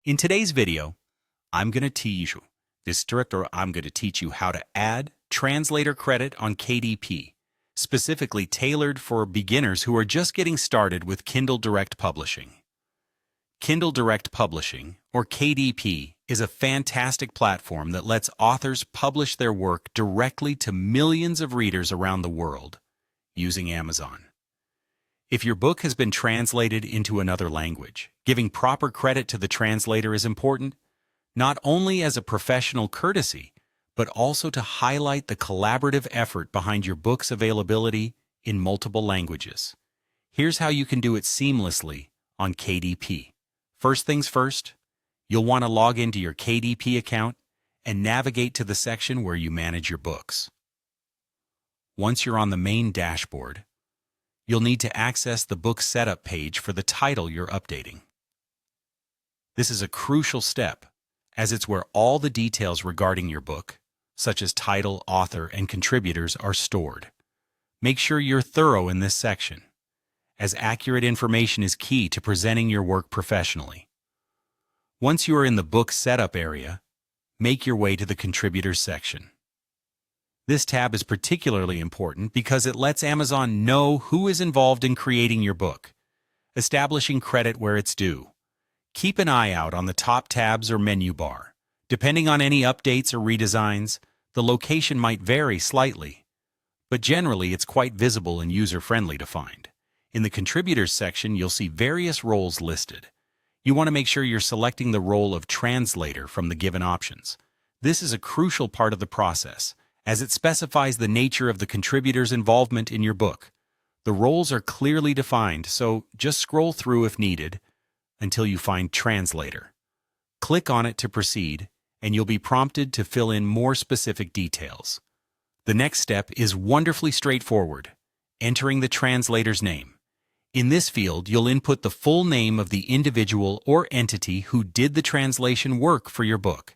In today's video, I'm going to teach you how to add translator credit on KDP, specifically tailored for beginners who are just getting started with Kindle Direct Publishing. Kindle Direct Publishing, or KDP, is a fantastic platform that lets authors publish their work directly to millions of readers around the world using Amazon. If your book has been translated into another language, giving proper credit to the translator is important, not only as a professional courtesy, but also to highlight the collaborative effort behind your book's availability in multiple languages. Here's how you can do it seamlessly on KDP. First things first, you'll want to log into your KDP account and navigate to the section where you manage your books. Once you're on the main dashboard, you'll need to access the book setup page for the title you're updating. This is a crucial step, as it's where all the details regarding your book, such as title, author, and contributors, are stored. Make sure you're thorough in this section, as accurate information is key to presenting your work professionally. Once you are in the book setup area, make your way to the contributors section. This tab is particularly important because it lets Amazon know who is involved in creating your book, establishing credit where it's due. Keep an eye out on the top tabs or menu bar. Depending on any updates or redesigns, the location might vary slightly, but generally it's quite visible and user-friendly to find. In the Contributors section, you'll see various roles listed. You want to make sure you're selecting the role of translator from the given options. This is a crucial part of the process, as it specifies the nature of the contributor's involvement in your book. The roles are clearly defined, so just scroll through if needed until you find Translator. Click on it to proceed, and you'll be prompted to fill in more specific details. The next step is wonderfully straightforward, entering the translator's name. In this field, you'll input the full name of the individual or entity who did the translation work for your book.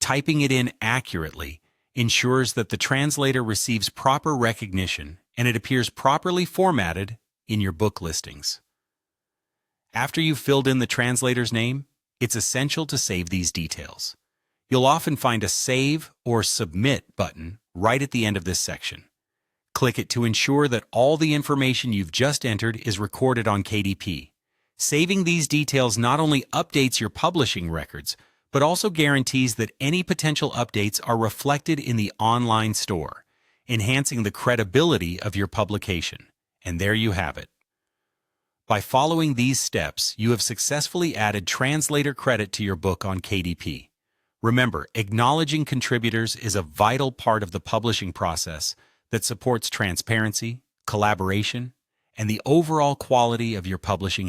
Typing it in accurately ensures that the translator receives proper recognition and it appears properly formatted in your book listings. After you've filled in the translator's name, it's essential to save these details. You'll often find a Save or Submit button right at the end of this section. Click it to ensure that all the information you've just entered is recorded on KDP. Saving these details not only updates your publishing records, but also guarantees that any potential updates are reflected in the online store, enhancing the credibility of your publication. And there you have it. By following these steps, you have successfully added translator credit to your book on KDP. Remember, acknowledging contributors is a vital part of the publishing process that supports transparency, collaboration, and the overall quality of your publishing